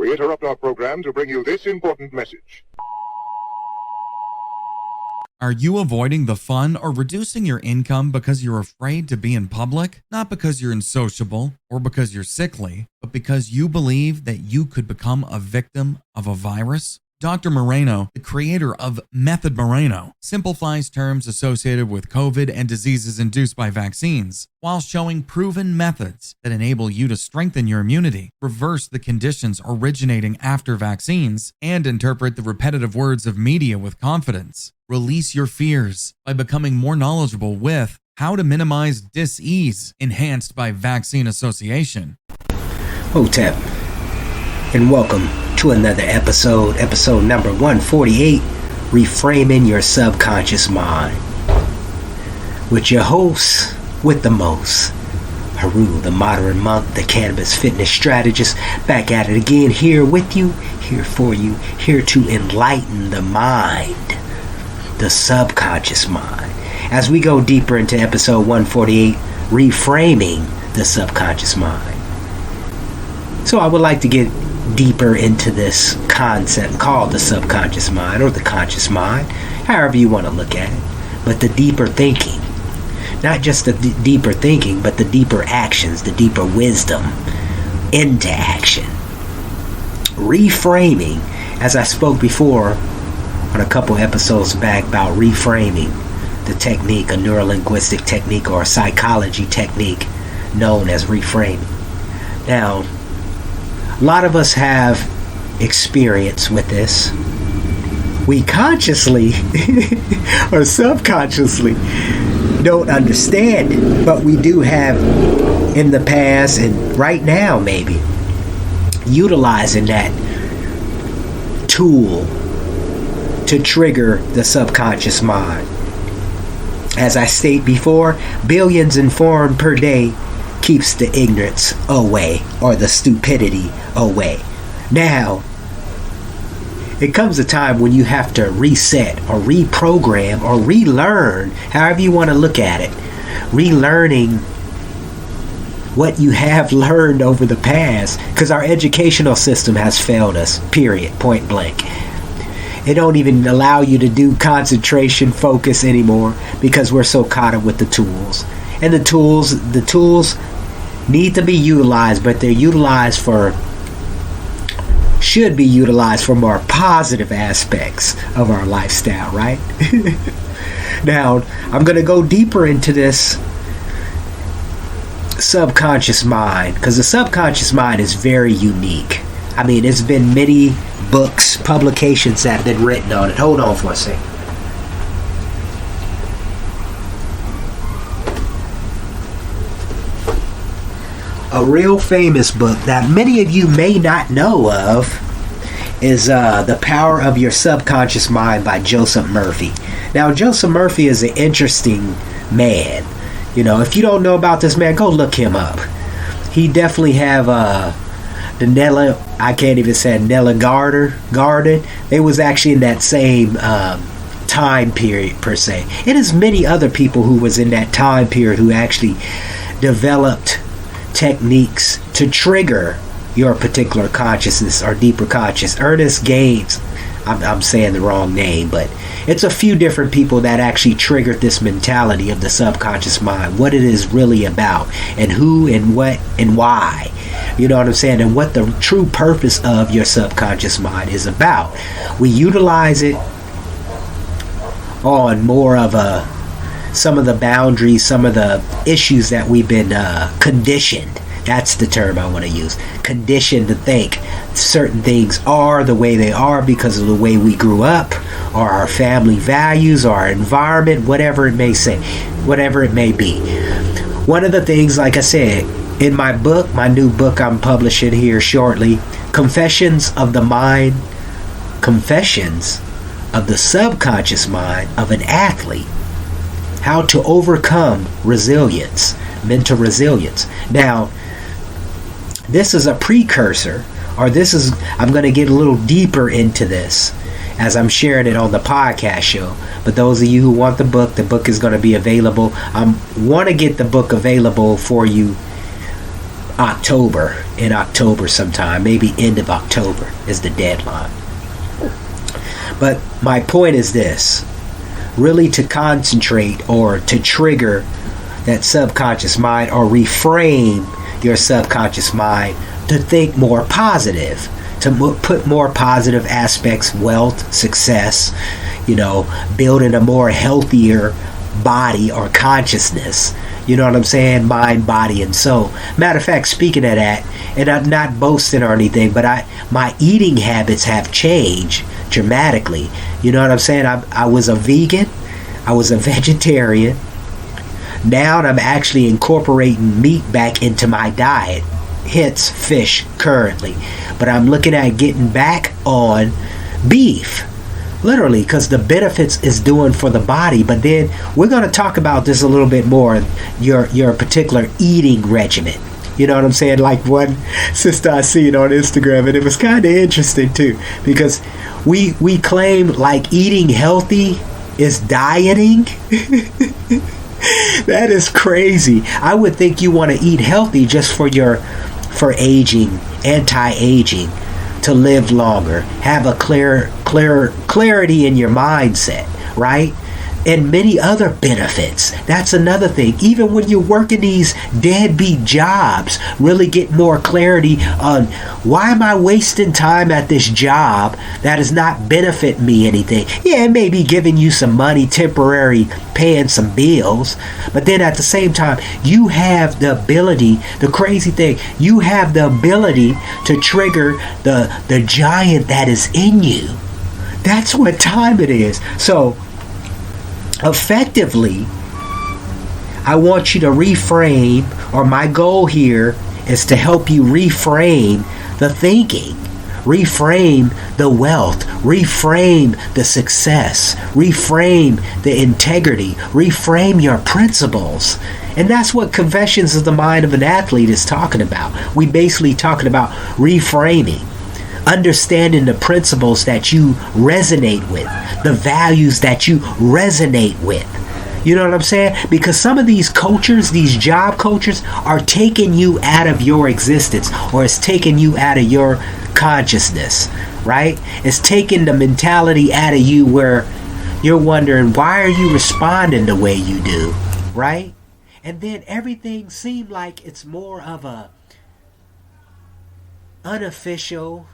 We interrupt our program to bring you this important message. Are you avoiding the fun or reducing your income because you're afraid to be in public? Not because you're insociable or because you're sickly, but because you believe that you could become a victim of a virus? Dr. Moreno, the creator of Method Moreno, simplifies terms associated with COVID and diseases induced by vaccines, while showing proven methods that enable you to strengthen your immunity, reverse the conditions originating after vaccines, and interpret the repetitive words of media with confidence. Release your fears by becoming more knowledgeable with How to Minimize Dis-ease, enhanced by Vaccine Association. Hotep, and welcome to another episode number 148, Reframing Your Subconscious Mind, with your host with the most, Heru, the modern monk, the cannabis fitness strategist, back at it again, here with you, here for you, here to enlighten the mind, the subconscious mind. As we go deeper into episode 148, Reframing the Subconscious Mind. So I would like to get deeper into this concept called the subconscious mind or the conscious mind, however you want to look at it. But the deeper thinking, not just the deeper thinking, but the deeper actions, the deeper wisdom into action. Reframing, as I spoke before on a couple episodes back about reframing, the technique, a neurolinguistic technique or a psychology technique known as reframing. Now, a lot of us have experience with this. We consciously or subconsciously don't understand it, but we do have in the past and right now maybe utilizing that tool to trigger the subconscious mind. As I state before, billions informed per day keeps the ignorance away or the stupidity away. Now, it comes a time when you have to reset or reprogram or relearn, however you want to look at it. Relearning what you have learned over the past, because our educational system has failed us, period, point blank. It don't even allow you to do concentration, focus anymore because we're so caught up with the tools. And the tools need to be utilized, but they're should be utilized for more positive aspects of our lifestyle, right? Now, I'm going to go deeper into this subconscious mind, because the subconscious mind is very unique. I mean, there's been many books, publications that have been written on it. Hold on for a second. A real famous book that many of you may not know of is The Power of Your Subconscious Mind by Joseph Murphy. Now, Joseph Murphy is an interesting man. You know, if you don't know about this man, go look him up. He definitely have the Nella, I can't even say Nella Garden. They was actually in that same time period per se. It is many other people who was in that time period who actually developed techniques to trigger your particular consciousness or deeper conscious. Ernest Gaines, I'm saying the wrong name, but it's a few different people that actually triggered this mentality of the subconscious mind, what it is really about, and who and what and why, you know what I'm saying, and what the true purpose of your subconscious mind is about. We utilize it on more of some of the boundaries, some of the issues that we've been conditioned. That's the term I want to use. Conditioned to think certain things are the way they are because of the way we grew up, or our family values, or our environment, whatever it may say, whatever it may be. One of the things, like I said, in my book, my new book I'm publishing here shortly, Confessions of the Mind, Confessions of the Subconscious Mind of an Athlete. How to overcome resilience, mental resilience. Now, this is a precursor, or I'm going to get a little deeper into this as I'm sharing it on the podcast show. But those of you who want the book is going to be available. I want to get the book available for you in October sometime, maybe end of October is the deadline. But my point is this: really to concentrate or to trigger that subconscious mind, or reframe your subconscious mind to think more positive, to put more positive aspects, wealth, success, building a more healthier body or consciousness. You know what I'm saying? Mind, body, and soul. Matter of fact, speaking of that, and I'm not boasting or anything, but my eating habits have changed dramatically. You know what I'm saying? I was a vegan. I was a vegetarian. Now I'm actually incorporating meat back into my diet. Hence fish currently. But I'm looking at getting back on beef. Literally, because the benefits is doing for the body. But then we're going to talk about this a little bit more, your particular eating regimen. You know what I'm saying? Like one sister I seen on Instagram, and it was kind of interesting too, because we claim like eating healthy is dieting. That is crazy. I would think you want to eat healthy just for aging, anti-aging, to live longer, have a clarity in your mindset, right? And many other benefits. That's another thing. Even when you're working these deadbeat jobs, really get more clarity on, why am I wasting time at this job that does not benefit me anything? Yeah, it may be giving you some money, temporary, paying some bills, but then at the same time, you have the ability, the crazy thing, you have the ability to trigger the giant that is in you. That's what time it is. So, effectively, I want you to reframe, or my goal here is to help you reframe the thinking, reframe the wealth, reframe the success, reframe the integrity, reframe your principles. And that's what Confessions of the Mind of an Athlete is talking about. We basically talking about reframing, understanding the principles that you resonate with, the values that you resonate with. You know what I'm saying? Because some of these cultures, these job cultures, are taking you out of your existence, or it's taking you out of your consciousness, right? It's taking the mentality out of you where you're wondering, why are you responding the way you do, right? And then everything seemed like it's more of a unofficial,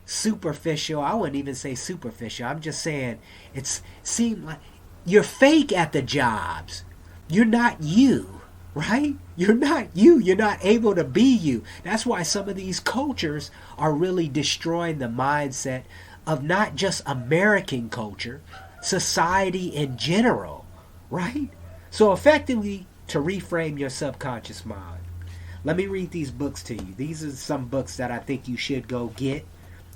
superficial. I wouldn't even say superficial. I'm just saying it seemed like you're fake at the jobs. You're not you, right? You're not you. You're not able to be you. That's why some of these cultures are really destroying the mindset of not just American culture, society in general, right? So effectively, to reframe your subconscious mind, let me read these books to you. These are some books that I think you should go get.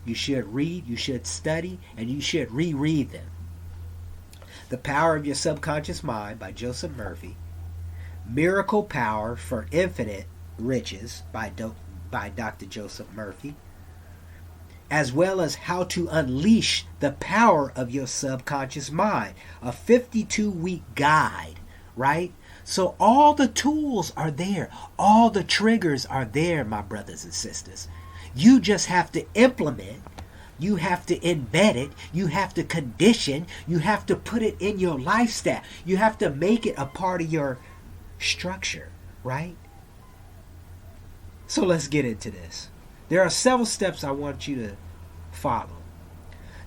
You should read, you should study, and you should reread them. The Power of Your Subconscious Mind by Joseph Murphy. Miracle Power for Infinite Riches by Dr. Joseph Murphy. As well as How to Unleash the Power of Your Subconscious Mind. A 52-week guide, right? So all the tools are there. All the triggers are there, my brothers and sisters. You just have to implement, you have to embed it, you have to condition, you have to put it in your lifestyle. You have to make it a part of your structure, right? So let's get into this. There are several steps I want you to follow.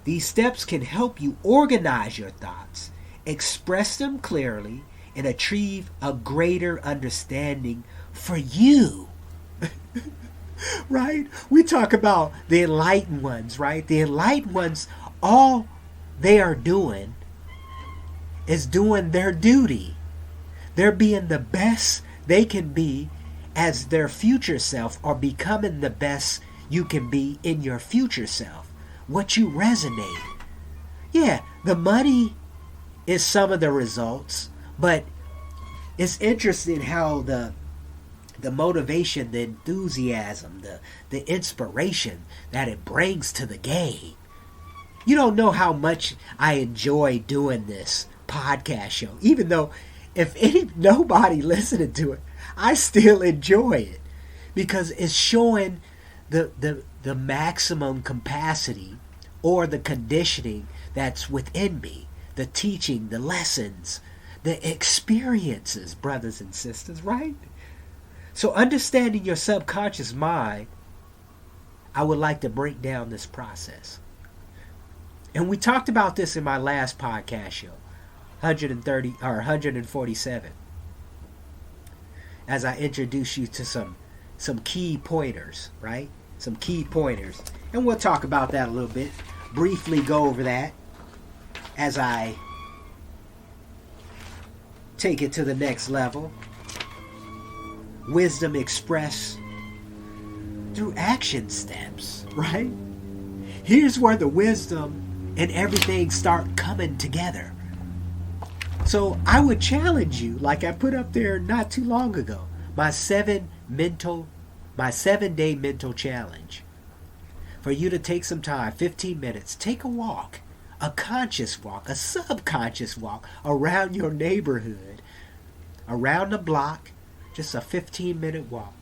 These steps can help you organize your thoughts, express them clearly, and achieve a greater understanding for you. Right? We talk about the enlightened ones, right? The enlightened ones, all they are doing is doing their duty. They're being the best they can be as their future self, or becoming the best you can be in your future self. What you resonate. Yeah, the money is some of the results, but it's interesting how the motivation, the enthusiasm, the inspiration that it brings to the game. You don't know how much I enjoy doing this podcast show. Even though if nobody listening to it, I still enjoy it. because it's showing the maximum capacity or the conditioning that's within me, the teaching, the lessons, the experiences, brothers and sisters, right? So understanding your subconscious mind, I would like to break down this process. And we talked about this in my last podcast show, 130 or 147, as I introduce you to some key pointers, right? Some key pointers. And we'll talk about that a little bit. Briefly go over that as I take it to the next level. Wisdom expressed through action steps, right? Here's where the wisdom and everything start coming together. So I would challenge you, like I put up there not too long ago, my 7-day mental challenge. For you to take some time, 15 minutes, take a walk, a conscious walk, a subconscious walk around your neighborhood, around the block, just a 15-minute walk.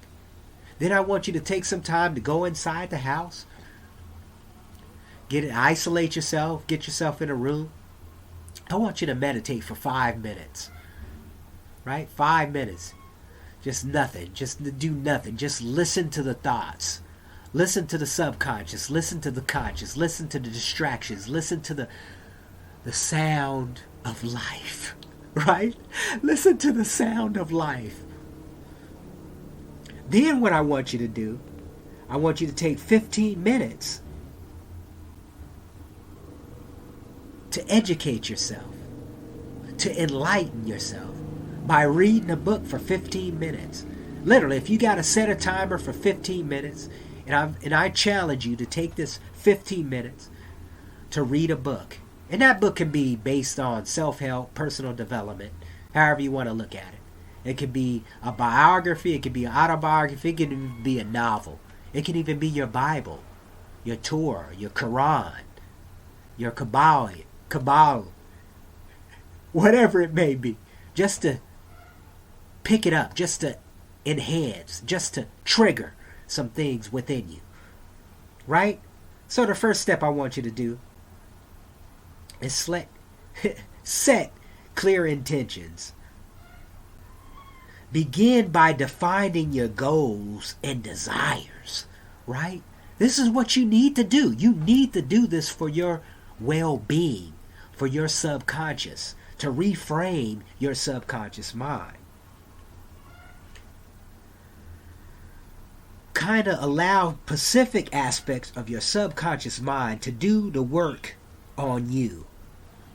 Then I want you to take some time to go inside the house, isolate yourself, get yourself in a room. I want you to meditate for 5 minutes, right? 5 minutes. Just nothing. Just do nothing. Just listen to the thoughts. Listen to the subconscious. Listen to the conscious. Listen to the distractions. Listen to the sound of life, right? Listen to the sound of life. Then what I want you to do, I want you to take 15 minutes to educate yourself, to enlighten yourself by reading a book for 15 minutes. Literally, if you got to set a timer for 15 minutes, and I challenge you to take this 15 minutes to read a book. And that book can be based on self-help, personal development, however you want to look at it. It could be a biography, it could be an autobiography, it can even be a novel. It can even be your Bible, your Torah, your Quran, your Kabbalah, whatever it may be. Just to pick it up, just to enhance, just to trigger some things within you. Right? So the first step I want you to do is set clear intentions. Begin by defining your goals and desires, right? This is what you need to do. You need to do this for your well-being, for your subconscious, to reframe your subconscious mind. Kind of allow specific aspects of your subconscious mind to do the work on you.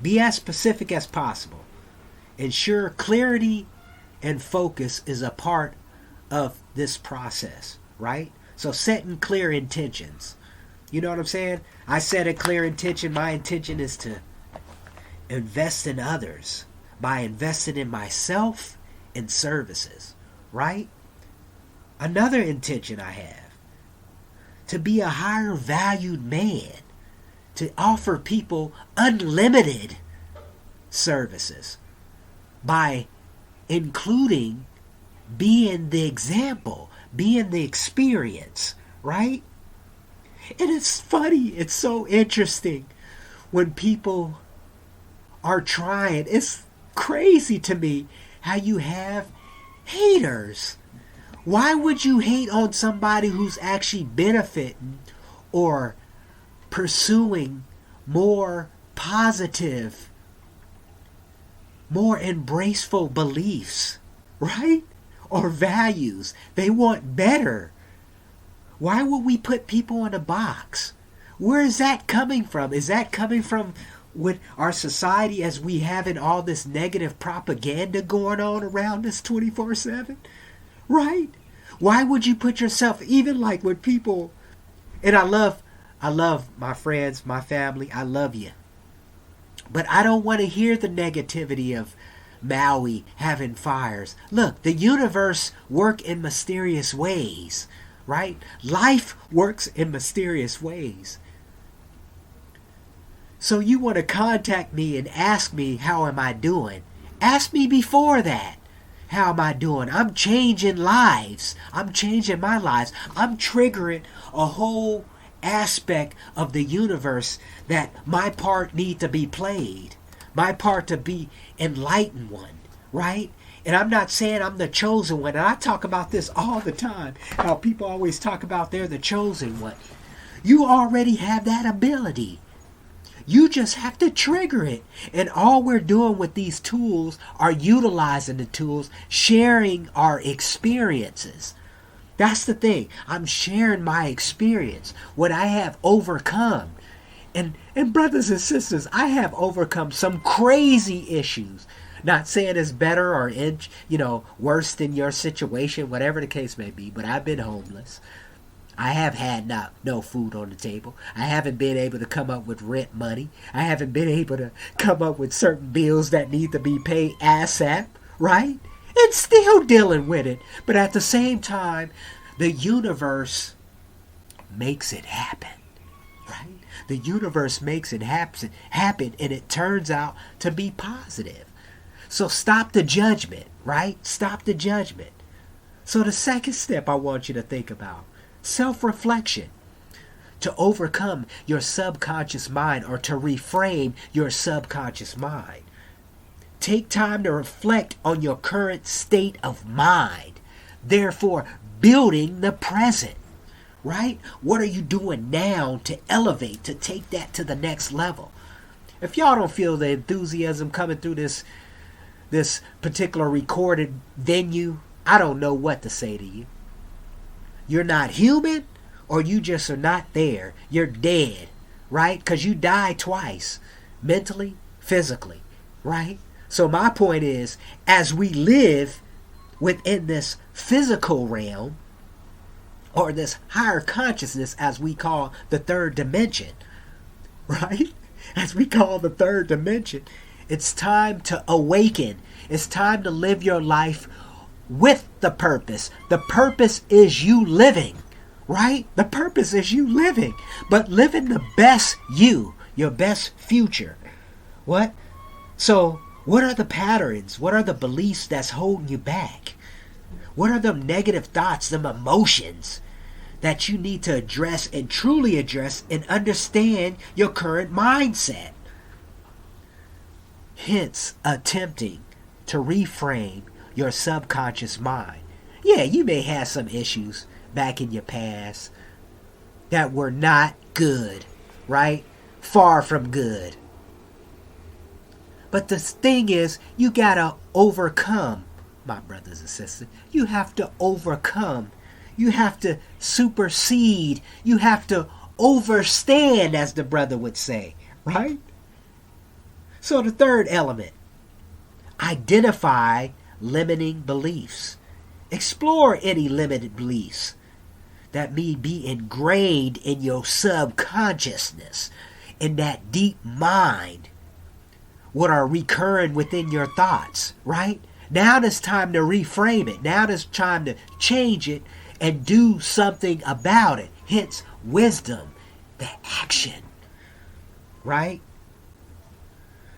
Be as specific as possible. Ensure clarity and focus is a part of this process, right? So setting clear intentions. You know what I'm saying? I set a clear intention. My intention is to invest in others by investing in myself and services, right? Another intention I have, to be a higher valued man, to offer people unlimited services by including being the example, being the experience, right? And it's funny, it's so interesting when people are trying. It's crazy to me how you have haters. Why would you hate on somebody who's actually benefiting or pursuing more positive, more embraceful beliefs, right? Or values? They want better. Why would we put people in a box? Where is that coming from? Is that coming from with our society as we having all this negative propaganda going on around us 24/7? Right? Why would you put yourself, even like with people, and I love my friends, my family, I love you. But I don't want to hear the negativity of Maui having fires. Look, the universe works in mysterious ways, right? Life works in mysterious ways. So you want to contact me and ask me how am I doing? Ask me before that. How am I doing? I'm changing lives. I'm changing my lives. I'm triggering a whole aspect of the universe that my part need to be played. My part to be enlightened one, right? And I'm not saying I'm the chosen one. And I talk about this all the time. How people always talk about they're the chosen one. You already have that ability. You just have to trigger it. And all we're doing with these tools are utilizing the tools, sharing our experiences. That's the thing. I'm sharing my experience, what I have overcome. And brothers and sisters, I have overcome some crazy issues. Not saying it's better or worse than your situation, whatever the case may be, but I've been homeless. I have had no food on the table. I haven't been able to come up with rent money. I haven't been able to come up with certain bills that need to be paid ASAP, right? And still dealing with it. But at the same time, the universe makes it happen, right? The universe makes it happen, and it turns out to be positive. So stop the judgment, right? Stop the judgment. So the second step I want you to think about, self-reflection. To overcome your subconscious mind or to reframe your subconscious mind. Take time to reflect on your current state of mind. Therefore, building the present. Right? What are you doing now to elevate, to take that to the next level? If y'all don't feel the enthusiasm coming through this particular recorded venue, I don't know what to say to you. You're not human, or you just are not there. You're dead, right? Because you die twice, mentally, physically, right? So my point is, as we live within this physical realm, or this higher consciousness, as we call the third dimension, right? As we call the third dimension, it's time to awaken. It's time to live your life with the purpose. The purpose is you living, right? The purpose is you living, but living the best you, your best future. What? So, what are the patterns? What are the beliefs that's holding you back? What are the negative thoughts, them emotions that you need to address and truly address and understand your current mindset? Hence, attempting to reframe your subconscious mind. Yeah, you may have some issues back in your past that were not good, right? Far from good. But the thing is, you gotta overcome, my brothers and sisters. You have to overcome. You have to supersede. You have to overstand, as the brother would say, right? So the third element, identify limiting beliefs. Explore any limited beliefs that may be ingrained in your subconsciousness, in that deep mind, what are recurring within your thoughts, right? Now it's time to reframe it. Now it's time to change it and do something about it. Hence, wisdom, the action, right?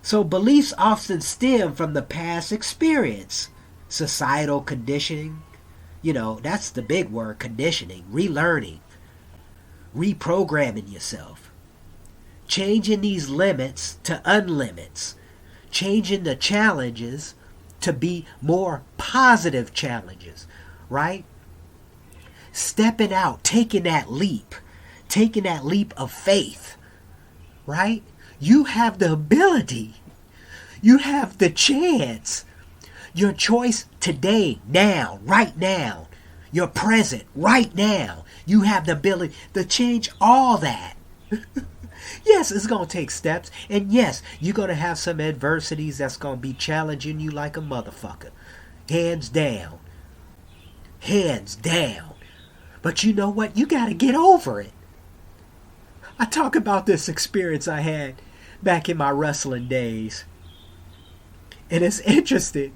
So beliefs often stem from the past experience. Societal conditioning, that's the big word, conditioning, relearning, reprogramming yourself. Changing these limits to unlimits. Changing the challenges to be more positive challenges, right? Stepping out, taking that leap of faith, right? You have the ability. You have the chance. Your choice today, now, right now. Your present, right now. You have the ability to change all that. Yes, it's going to take steps. And yes, you're going to have some adversities that's going to be challenging you like a motherfucker. Hands down. Hands down. But you know what? You got to get over it. I talk about this experience I had back in my wrestling days. And it's interesting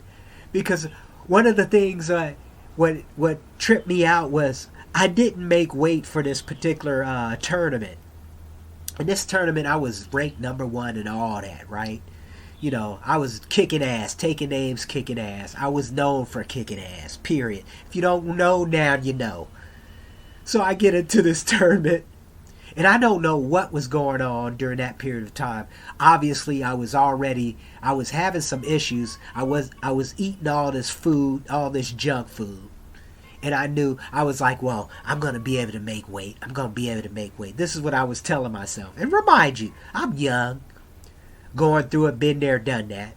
because one of the things what tripped me out was I didn't make weight for this particular tournament. In this tournament, I was ranked number 1 and all that, right? I was kicking ass, taking names, kicking ass. I was known for kicking ass, period. If you don't know now, you know. So I get into this tournament, and I don't know what was going on during that period of time. Obviously, I was having some issues. I was eating all this food, all this junk food. And I was like, well, I'm going to be able to make weight. I'm going to be able to make weight. This is what I was telling myself. And remind you, I'm young, going through it, been there, done that.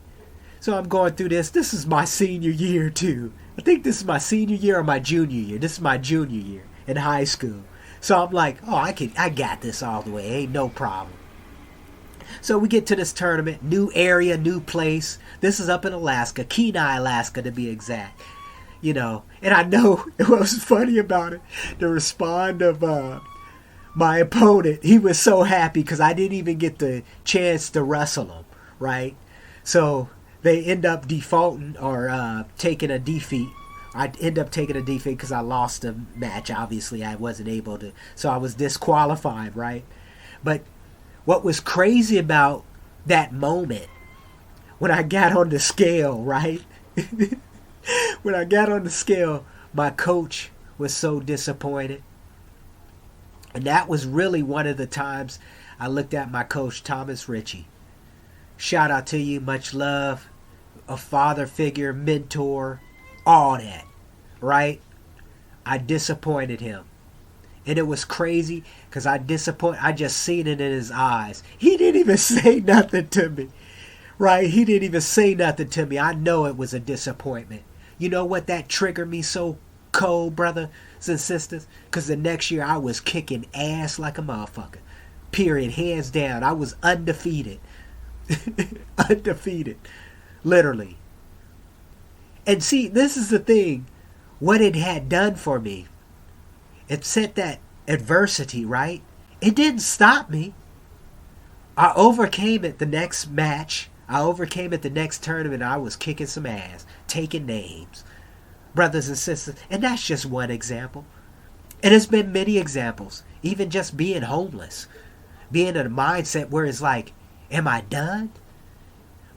So I'm going through this. This is my senior year, too. I think this is my senior year or my junior year. This is my junior year in high school. So I'm like, oh, I got this all the way. Ain't no problem. So we get to this tournament, new area, new place. This is up in Alaska, Kenai, Alaska to be exact. And I know what was funny about it, the respond of my opponent. He was so happy because I didn't even get the chance to wrestle him, right? So they end up defaulting or taking a defeat. I end up taking a defeat because I lost the match. Obviously, I wasn't able to. So I was disqualified, right? But what was crazy about that moment, when I got on the scale, right? When I got on the scale, my coach was so disappointed. And that was really one of the times I looked at my coach, Thomas Ritchie. Shout out to you, much love, a father figure, mentor, all that, right? I disappointed him. And it was crazy because I just seen it in his eyes. He didn't even say nothing to me, right? He didn't even say nothing to me. I know it was a disappointment. You know what? That triggered me so cold, brothers and sisters, because the next year I was kicking ass like a motherfucker. Period. Hands down. I was undefeated. Undefeated. Literally. And see, this is the thing. What it had done for me. It set that adversity, right? It didn't stop me. I overcame it the next match. I overcame it the next tournament. I was kicking some ass, taking names, brothers and sisters. And that's just one example. And there's been many examples. Even just being homeless. Being in a mindset where it's like, am I done?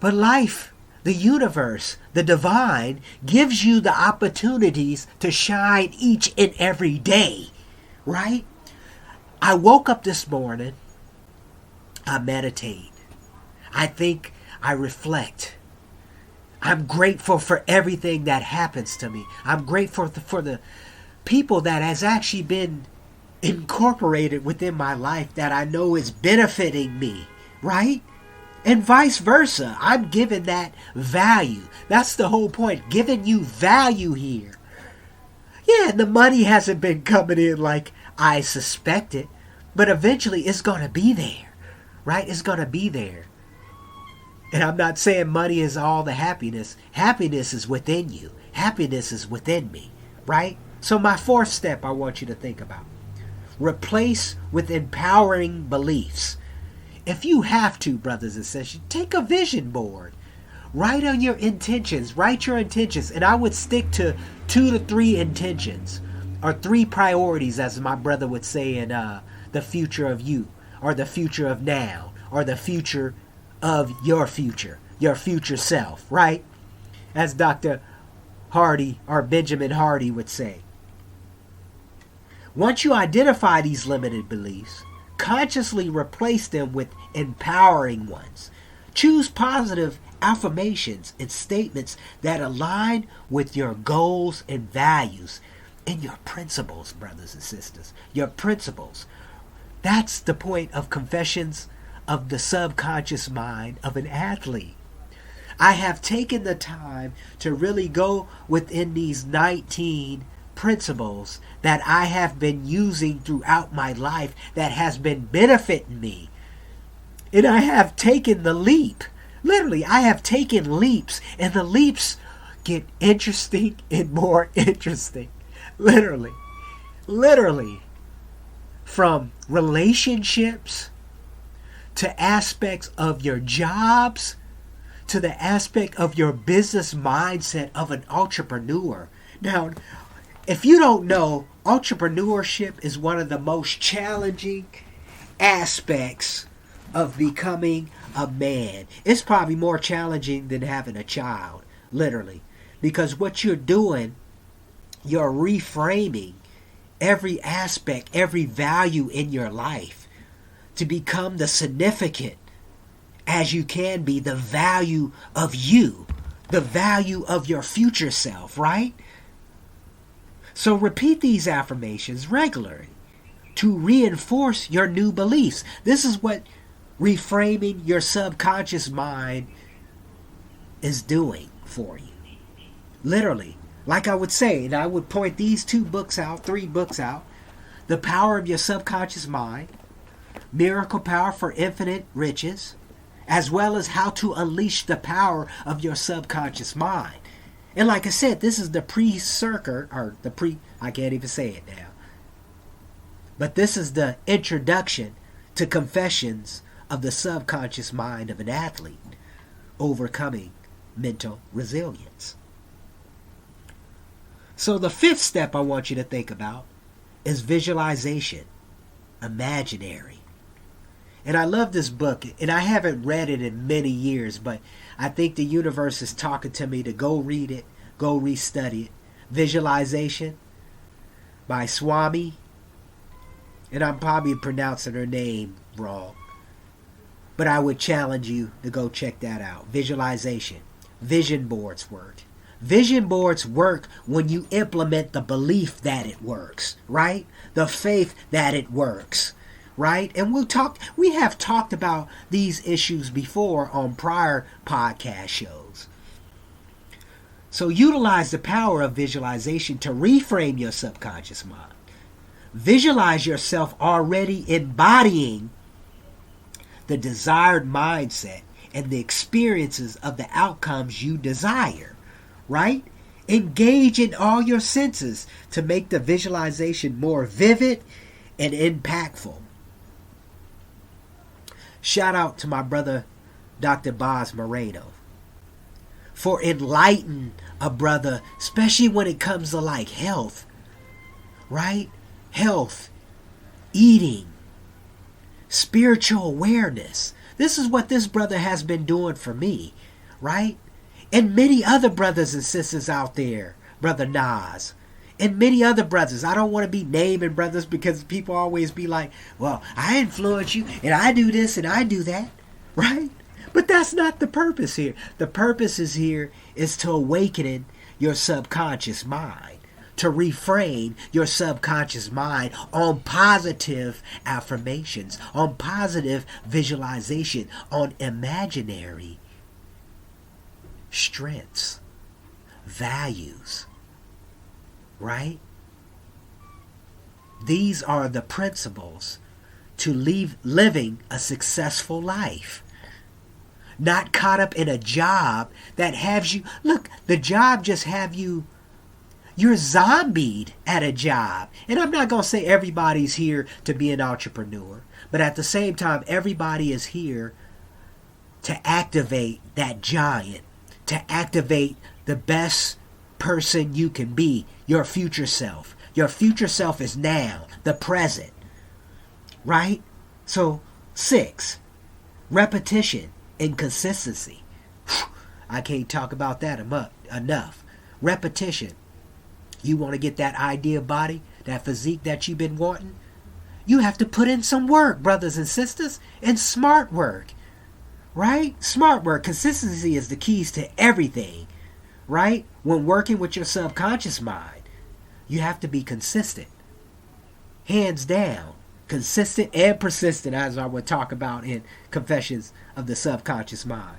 But life, the universe, the divine, gives you the opportunities to shine each and every day. Right? I woke up this morning. I meditate. I think. I reflect. I'm grateful for everything that happens to me. I'm grateful for the people that has actually been incorporated within my life that I know is benefiting me, right? And vice versa. I'm giving that value. That's the whole point. Giving you value here. Yeah, the money hasn't been coming in like I suspected, but eventually it's going to be there, right? It's going to be there. And I'm not saying money is all the happiness. Happiness is within you. Happiness is within me, right? So my fourth step I want you to think about. Replace with empowering beliefs. If you have to, brothers and sisters, take a vision board. Write on your intentions. Write your intentions. And I would stick to 2 to 3 intentions. Or 3 priorities, as my brother would say in The Future of You. Or The Future of Now. Or The Future of your future self, right? As Dr. Hardy or Benjamin Hardy would say. Once you identify these limited beliefs, consciously replace them with empowering ones. Choose positive affirmations and statements that align with your goals and values and your principles, brothers and sisters. Your principles. That's the point of confessions of the subconscious mind of an athlete. I have taken the time to really go within these 19 principles that I have been using throughout my life that has been benefiting me. And I have taken the leap. Literally, I have taken leaps, and the leaps get interesting and more interesting. Literally. From relationships to aspects of your jobs, to the aspect of your business mindset of an entrepreneur. Now, if you don't know, entrepreneurship is one of the most challenging aspects of becoming a man. It's probably more challenging than having a child, literally. Because what you're doing, you're reframing every aspect, every value in your life to become the significant as you can be, the value of you, the value of your future self, right? So repeat these affirmations regularly to reinforce your new beliefs. This is what reframing your subconscious mind is doing for you. Literally, like I would say, and I would point these 3 books out, The Power of Your Subconscious Mind, Miracle Power for Infinite Riches, as well as How to Unleash the Power of Your Subconscious Mind. And like I said, this is the I can't even say it now. But this is the introduction to Confessions of the Subconscious Mind of an Athlete, Overcoming Mental Resilience. So the 5th step I want you to think about is visualization, imaginary. And I love this book, and I haven't read it in many years, but I think the universe is talking to me to go read it, go restudy it. Visualization by Swami, and I'm probably pronouncing her name wrong, but I would challenge you to go check that out. Visualization. Vision boards work. Vision boards work when you implement the belief that it works, right? The faith that it works, right? And we have talked about these issues before on prior podcast shows. So utilize the power of visualization to reframe your subconscious mind. Visualize yourself already embodying the desired mindset and the experiences of the outcomes you desire. Right? Engage in all your senses to make the visualization more vivid and impactful. Shout out to my brother, Dr. Boz Moreno, for enlightening a brother, especially when it comes to like health. Right? Health, eating, spiritual awareness. This is what this brother has been doing for me. Right? And many other brothers and sisters out there, Brother Nas, and many other brothers. I don't want to be naming brothers because people always be like, well, I influence you, and I do this, and I do that, right? But that's not the purpose here. The purpose is to awaken your subconscious mind, to reframe your subconscious mind on positive affirmations, on positive visualization, on imaginary strengths, values, right? These are the principles to living a successful life. Not caught up in a job that has you, look, the job just have you, you're zombied at a job. And I'm not going to say everybody's here to be an entrepreneur, but at the same time, everybody is here to activate that giant, to activate the best person you can be, your future self. Your future self is now, the present. Right? So, 6, repetition and consistency. I can't talk about that enough. Repetition. You want to get that ideal body, that physique that you've been wanting? You have to put in some work, brothers and sisters, and smart work. Right? Smart work. Consistency is the keys to everything. Right? When working with your subconscious mind, you have to be consistent. Hands down. Consistent and persistent, as I would talk about in Confessions of the Subconscious Mind.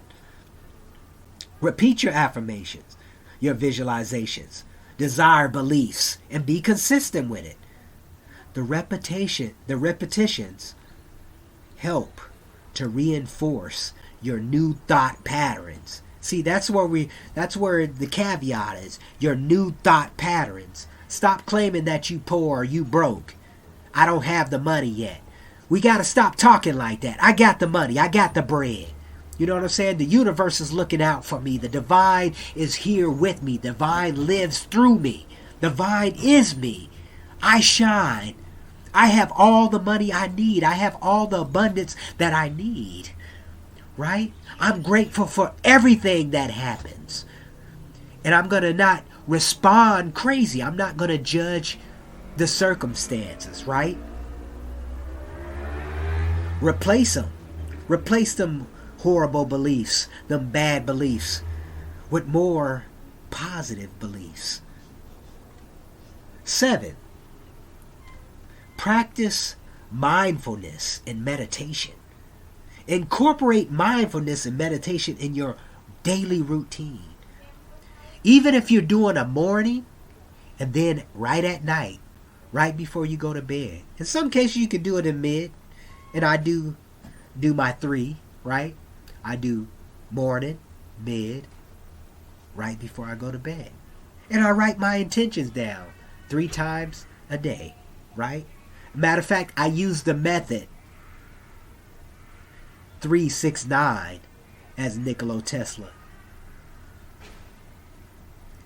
Repeat your affirmations, your visualizations, desire beliefs, and be consistent with it. The repetitions help to reinforce your new thought patterns. See, that's where the caveat is. Your new thought patterns. Stop claiming that you poor or you broke. I don't have the money yet. We got to stop talking like that. I got the money. I got the bread. You know what I'm saying? The universe is looking out for me. The divine is here with me. The divine lives through me. The divine is me. I shine. I have all the money I need. I have all the abundance that I need. Right? I'm grateful for everything that happens. And I'm going to not respond crazy. I'm not going to judge the circumstances, right? Replace them. Replace them horrible beliefs, them bad beliefs, with more positive beliefs. 7. Practice mindfulness and meditation. Incorporate mindfulness and meditation in your daily routine. Even if you're doing a morning and then right at night, right before you go to bed. In some cases you can do it in mid, and I do my 3, right? I do morning, mid, right before I go to bed. And I write my intentions down 3 times a day, right? Matter of fact, I use the method 369, as Nikola Tesla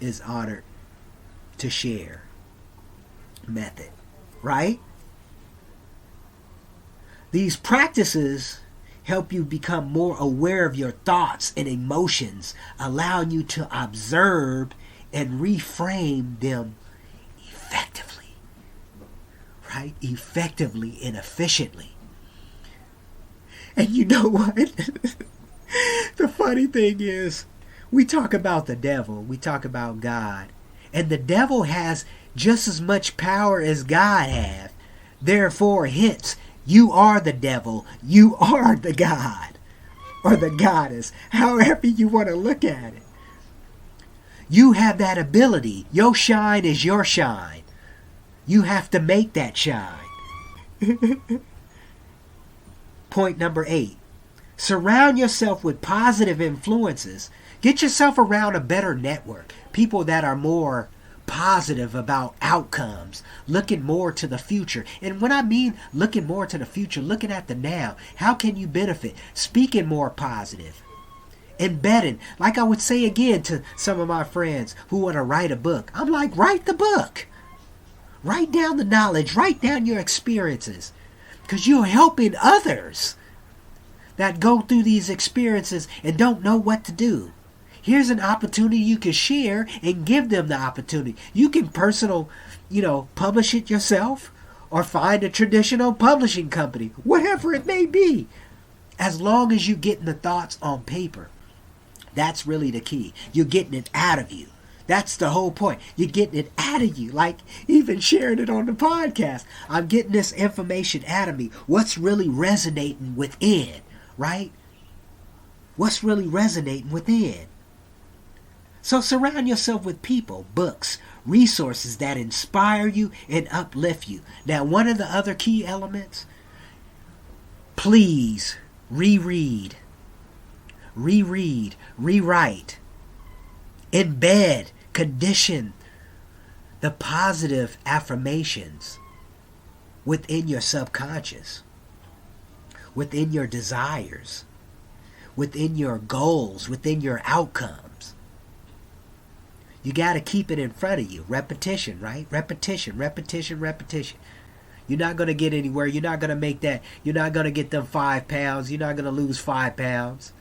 is honored to share method, right? These practices help you become more aware of your thoughts and emotions, allowing you to observe and reframe them effectively, right? Effectively and efficiently. And you know what? The funny thing is, we talk about the devil, we talk about God, and the devil has just as much power as God has. Therefore, hence, you are the devil, you are the God, or the goddess, however you want to look at it. You have that ability. Your shine is your shine. You have to make that shine. Point number 8. Surround yourself with positive influences. Get yourself around a better network. People that are more positive about outcomes, looking more to the future. And when I mean looking more to the future, looking at the now, how can you benefit? Speaking more positive. Embedding, like I would say again to some of my friends who want to write a book. I'm like, write the book. Write down the knowledge, write down your experiences. Because you're helping others that go through these experiences and don't know what to do. Here's an opportunity you can share and give them the opportunity. You can publish it yourself or find a traditional publishing company, whatever it may be. As long as you're getting the thoughts on paper. That's really the key. You're getting it out of you. That's the whole point. You're getting it out of you. Like even sharing it on the podcast. I'm getting this information out of me. What's really resonating within, right? What's really resonating within? So surround yourself with people, books, resources that inspire you and uplift you. Now, one of the other key elements, please reread, rewrite, embed, condition the positive affirmations within your subconscious, within your desires, within your goals, within your outcomes. You got to keep it in front of you. Repetition, right? Repetition. You're not going to get anywhere. You're not going to make that. You're not going to get them 5 pounds. You're not going to lose 5 pounds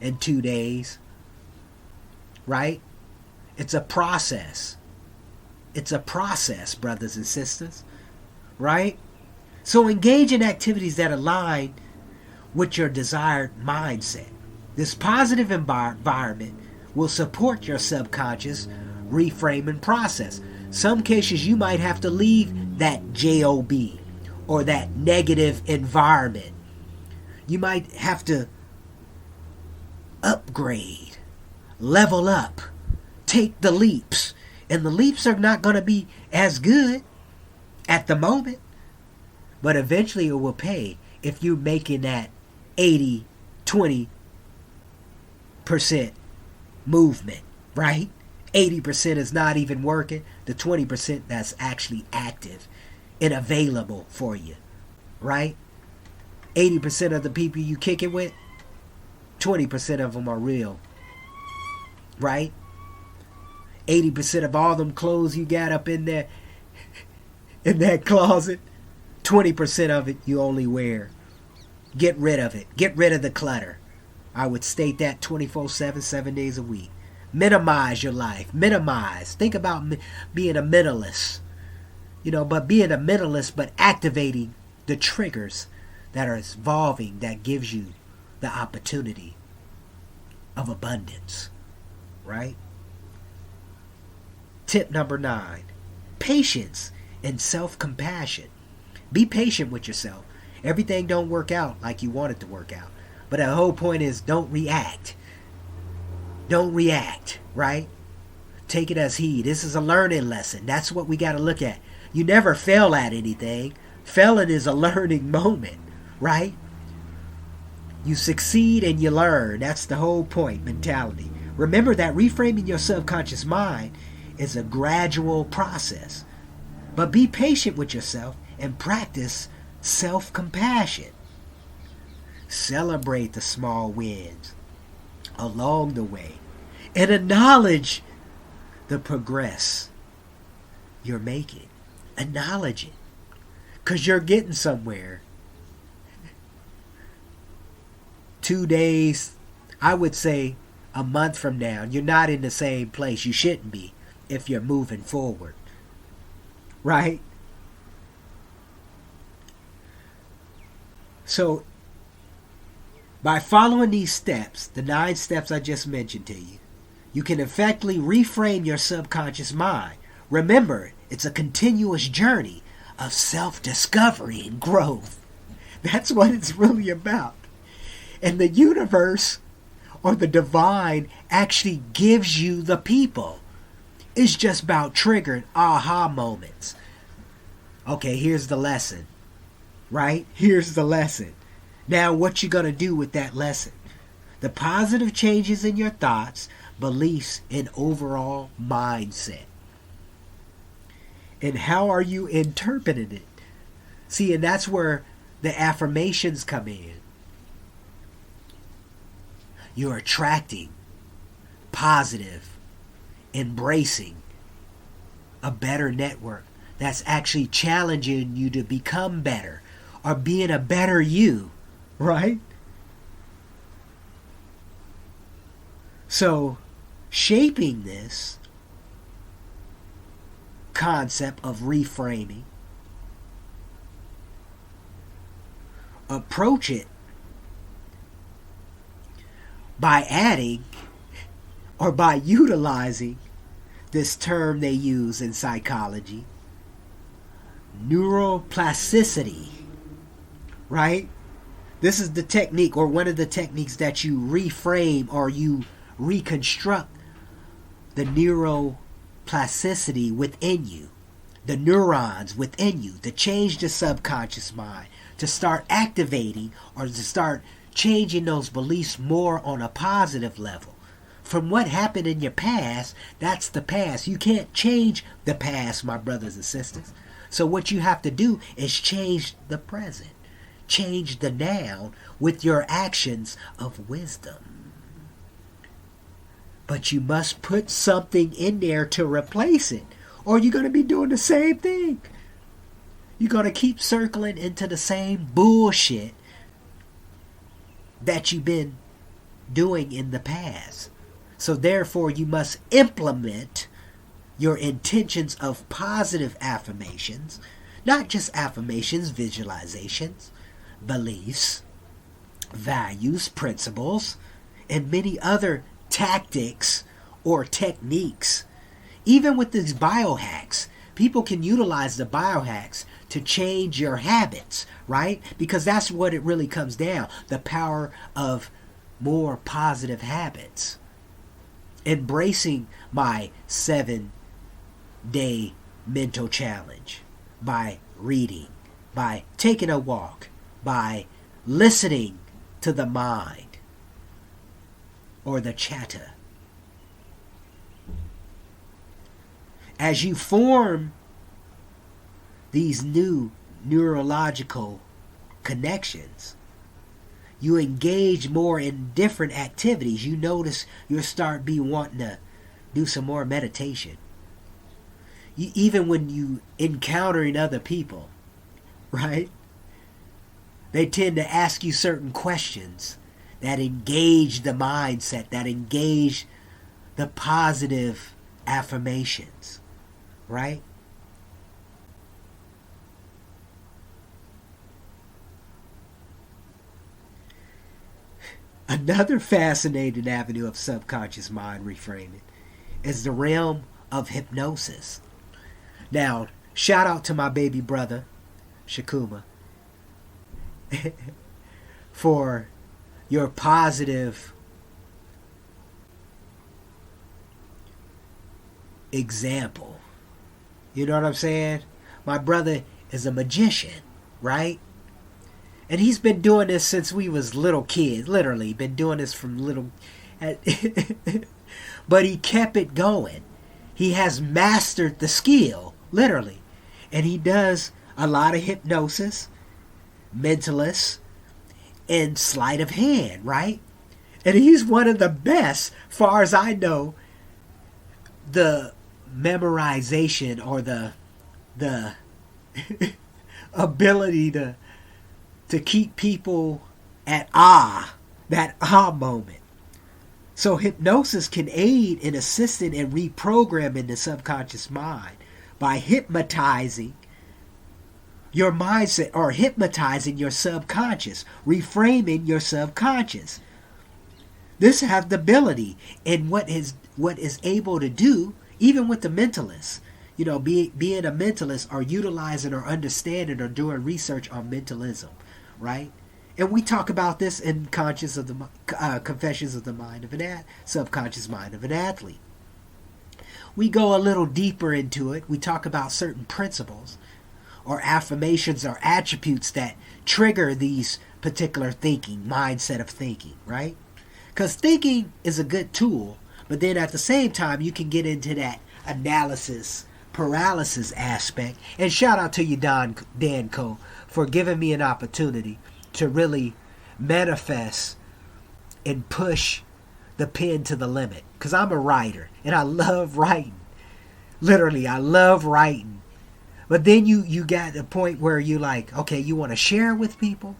in 2 days. Right? It's a process. It's a process, brothers and sisters. Right? So engage in activities that align with your desired mindset. This positive environment will support your subconscious reframing process. Some cases you might have to leave that job or that negative environment. You might have to upgrade, level up, take the leaps. And the leaps are not going to be as good at the moment, but eventually it will pay if you're making that 80-20% movement, right? 80% is not even working. The 20% that's actually active and available for you, right? 80% of the people you kick it with, 20% of them are real, right? 80% of all them clothes you got up in there, in that closet, 20% of it you only wear. Get rid of it. Get rid of the clutter. I would state that 24/7, 7 days a week. Minimize your life. Minimize. Think about being a minimalist. But being a minimalist, but activating the triggers that are evolving, that gives you the opportunity of abundance. Right? Tip number 9. Patience and self-compassion. Be patient with yourself. Everything don't work out like you want it to work out. But the whole point is, don't react. Don't react, right? Take it as heed. This is a learning lesson. That's what we got to look at. You never fail at anything. Failing is a learning moment, right? You succeed and you learn. That's the whole point mentality. Remember that reframing your subconscious mind is a gradual process. But be patient with yourself and practice self-compassion. Celebrate the small wins along the way and acknowledge the progress you're making. Acknowledge it, because you're getting somewhere. 2 days, I would say a month from now, you're not in the same place. You shouldn't be if you're moving forward, right? So by following these steps, the 9 steps I just mentioned to you, you can effectively reframe your subconscious mind. Remember, it's a continuous journey of self-discovery and growth. That's what it's really about. And the universe or the divine actually gives you the people. It's just about triggering aha moments. Okay, here's the lesson. Right? Here's the lesson. Now, what you going to do with that lesson? The positive changes in your thoughts, beliefs, and overall mindset. And how are you interpreting it? See, and that's where the affirmations come in. You're attracting positive, embracing a better network that's actually challenging you to become better or being a better you. Right? So, shaping this concept of reframing, approach it by adding or by utilizing this term they use in psychology, neuroplasticity, right? This is the technique, or one of the techniques, that you reframe or you reconstruct the neuroplasticity within you, the neurons within you, to change the subconscious mind, to start activating or to start changing those beliefs more on a positive level. From what happened in your past, that's the past. You can't change the past, my brothers and sisters. So what you have to do is change the present. Change the now with your actions of wisdom. But you must put something in there to replace it, or you're going to be doing the same thing. You're going to keep circling into the same bullshit that you've been doing in the past. So therefore, you must implement your intentions of positive affirmations, not just affirmations, visualizations, beliefs, values, principles, and many other tactics or techniques. Even with these biohacks, people can utilize the biohacks to change your habits, right? Because that's what it really comes down. The power of more positive habits. Embracing my 7-day mental challenge by reading, by taking a walk, by listening to the mind or the chatter. As you form these new neurological connections, you engage more in different activities. You notice you'll start wanting to do some more meditation. Even when you encountering other people, right? They tend to ask you certain questions that engage the mindset, that engage the positive affirmations, right? Another fascinating avenue of subconscious mind reframing is the realm of hypnosis. Now, shout out to my baby brother, Shakuma, for your positive example. You know what I'm saying? My brother is a magician, right? And he's been doing this since we was little kids. Literally, been doing this from little... But he kept it going. He has mastered the skill, literally. And he does a lot of hypnosis, mentalist, and sleight of hand, right? And he's one of the best, far as I know, the memorization or the ability to keep people at that moment. So hypnosis can aid in assisting and reprogramming the subconscious mind by hypnotizing your mindset or hypnotizing your subconscious, reframing your subconscious. This has the ability in what is able to do, even with the mentalists. You know, being a mentalist or utilizing or understanding or doing research on mentalism, right? And we talk about this in Confessions of the Mind of an Subconscious Mind of an Athlete. We go a little deeper into it. We talk about certain principles or affirmations or attributes that trigger these particular mindset of thinking, right? Because thinking is a good tool, but then at the same time, you can get into that analysis paralysis aspect. And shout out to you, Dan Cole, for giving me an opportunity to really manifest and push the pen to the limit. Because I'm a writer, and I love writing. Literally, I love writing. But then you got the point where you like, okay, you want to share with people.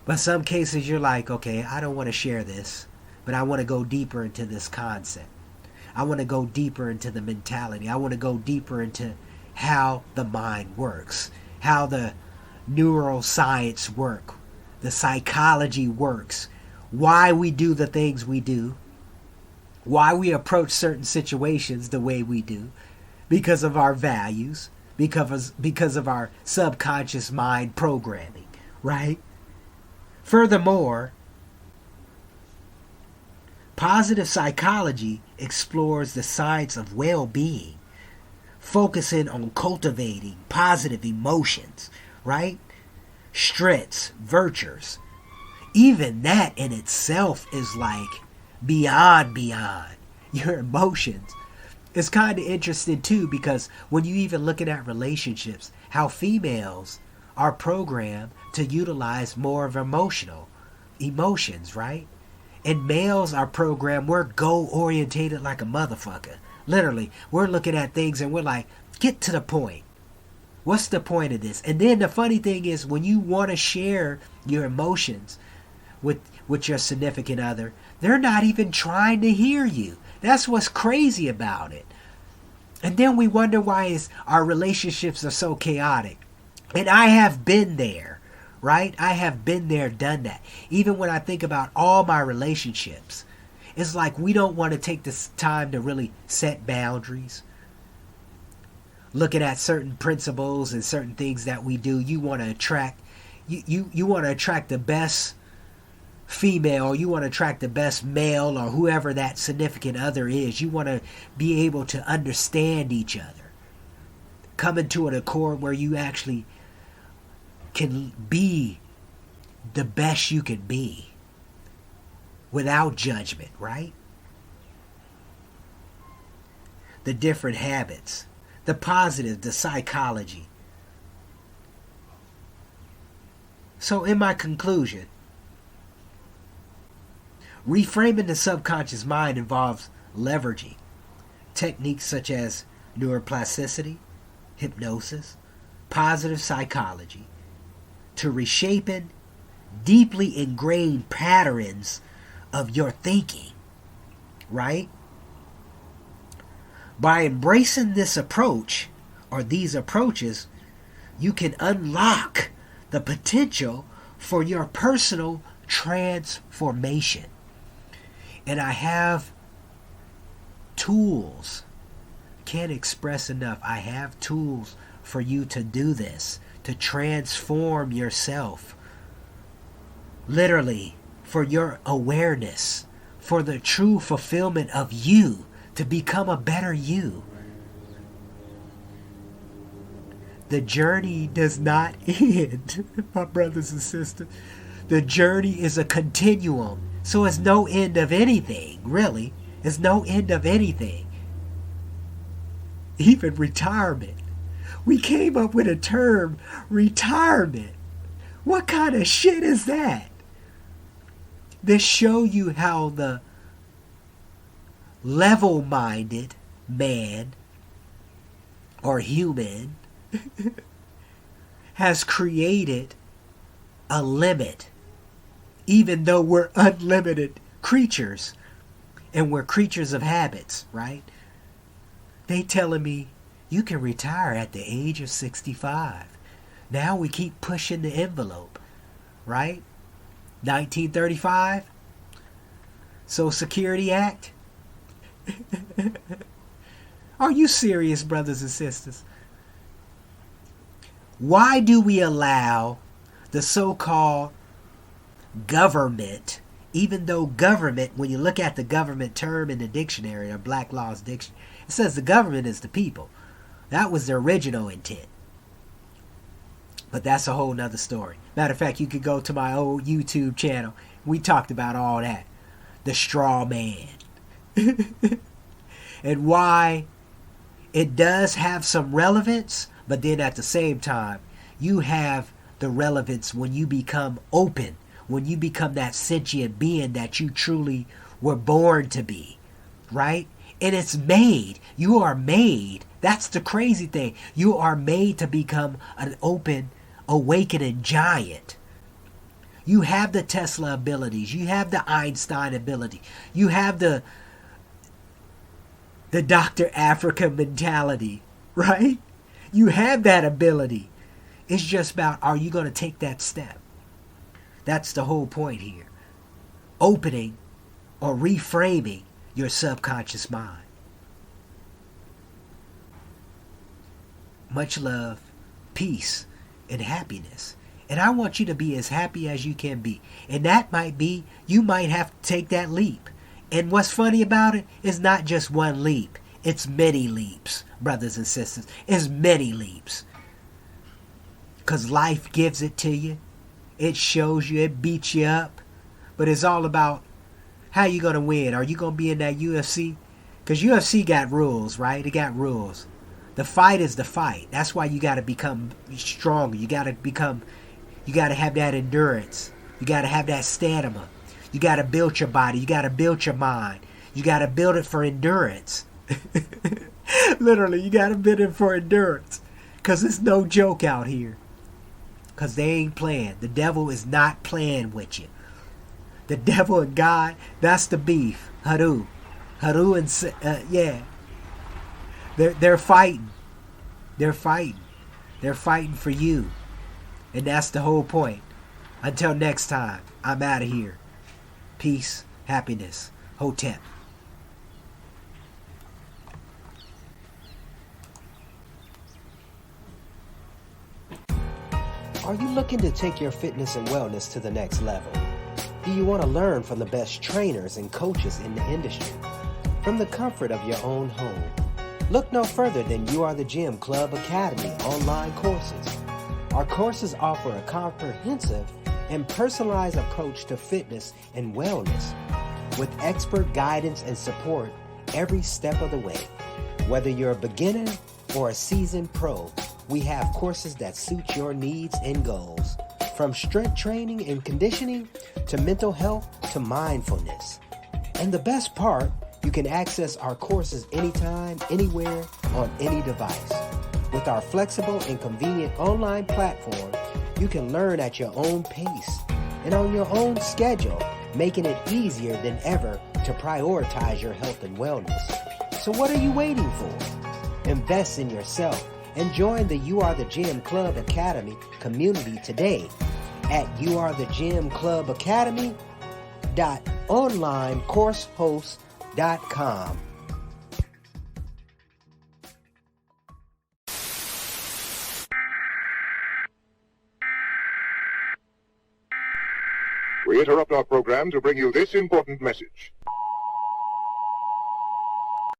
But some cases you're like, okay, I don't want to share this, but I want to go deeper into this concept. I want to go deeper into the mentality. I want to go deeper into how the mind works, how the neuroscience work, the psychology works, why we do the things we do, why we approach certain situations the way we do, because of our values, because of our subconscious mind programming, right? Furthermore, positive psychology explores the science of well-being, focusing on cultivating positive emotions, right? Strengths, virtues. Even that in itself is like beyond your emotions. It's kind of interesting too, because when you even looking at relationships, how females are programmed to utilize more of emotions, right? And males are programmed, we're goal-orientated like a motherfucker. Literally, we're looking at things and we're like, get to the point. What's the point of this? And then the funny thing is, when you want to share your emotions with your significant other, they're not even trying to hear you. That's what's crazy about it. And then we wonder why our relationships are so chaotic. And I have been there, right? I have been there, done that. Even when I think about all my relationships, it's like we don't want to take this time to really set boundaries. Looking at certain principles and certain things that we do, you want to attract you want to attract the best female, or you want to attract the best male, or whoever that significant other is. You want to be able to understand each other, come into an accord where you actually can be the best you can be without judgment, right? The different habits, the positive, the psychology. So in my conclusion, reframing the subconscious mind involves leveraging techniques such as neuroplasticity, hypnosis, positive psychology to reshaping deeply ingrained patterns of your thinking, right? By embracing this approach or these approaches, you can unlock the potential for your personal transformation. And I have tools. Can't express enough. I have tools for you to do this, to transform yourself. Literally, for your awareness, for the true fulfillment of you, to become a better you. The journey does not end, my brothers and sisters. The journey is a continuum. So it's no end of anything, really. It's no end of anything. Even retirement. We came up with a term, retirement. What kind of shit is that? This show you how the level-minded man or human has created a limit, even though we're unlimited creatures and we're creatures of habits, right? They telling me you can retire at the age of 65. Now we keep pushing the envelope, right? 1935, Social Security Act. Are you serious, brothers and sisters? Why do we allow the so-called government, even though government, when you look at the government term in the dictionary or Black Law's dictionary, it says the government is the people. That was the original intent. But that's a whole nother story. Matter of fact, you could go to my old YouTube channel. We talked about all that. The straw man. And why it does have some relevance, but then at the same time, you have the relevance when you become open, when you become that sentient being that you truly were born to be, right? And it's made. You are made. That's the crazy thing. You are made to become an open, awakening giant. You have the Tesla abilities. You have the Einstein ability. You have the Dr. Africa mentality, right? You have that ability. It's just about, are you going to take that step? That's the whole point here. Opening or reframing your subconscious mind. Much love, peace, and happiness. And I want you to be as happy as you can be. And that might be, you might have to take that leap. And what's funny about it is not just one leap. It's many leaps, brothers and sisters. It's many leaps. Because life gives it to you. It shows you. It beats you up. But it's all about how you going to win. Are you going to be in that UFC? Because UFC got rules, right? It got rules. The fight is the fight. That's why you got to become stronger. You got to have that endurance. You got to have that stamina. You got to build your body. You got to build your mind. You got to build it for endurance. Literally, you got to build it for endurance. Because it's no joke out here. Because they ain't playing. The devil is not playing with you. The devil and God, that's the beef. Heru and, yeah. They're fighting. They're fighting. They're fighting for you. And that's the whole point. Until next time, I'm out of here. Peace, happiness, Hotep. Are you looking to take your fitness and wellness to the next level? Do you want to learn from the best trainers and coaches in the industry? From the comfort of your own home. Look no further than You Are the Gym Club Academy online courses. Our courses offer a comprehensive and personalized approach to fitness and wellness with expert guidance and support every step of the way. Whether you're a beginner or a seasoned pro, we have courses that suit your needs and goals. From strength training and conditioning to mental health to mindfulness. And the best part, you can access our courses anytime, anywhere, on any device. With our flexible and convenient online platform, you can learn at your own pace and on your own schedule, making it easier than ever to prioritize your health and wellness. So what are you waiting for? Invest in yourself and join the You Are the Gym Club Academy community today at youarethegymclubacademy.onlinecoursehost.com. We interrupt our program to bring you this important message.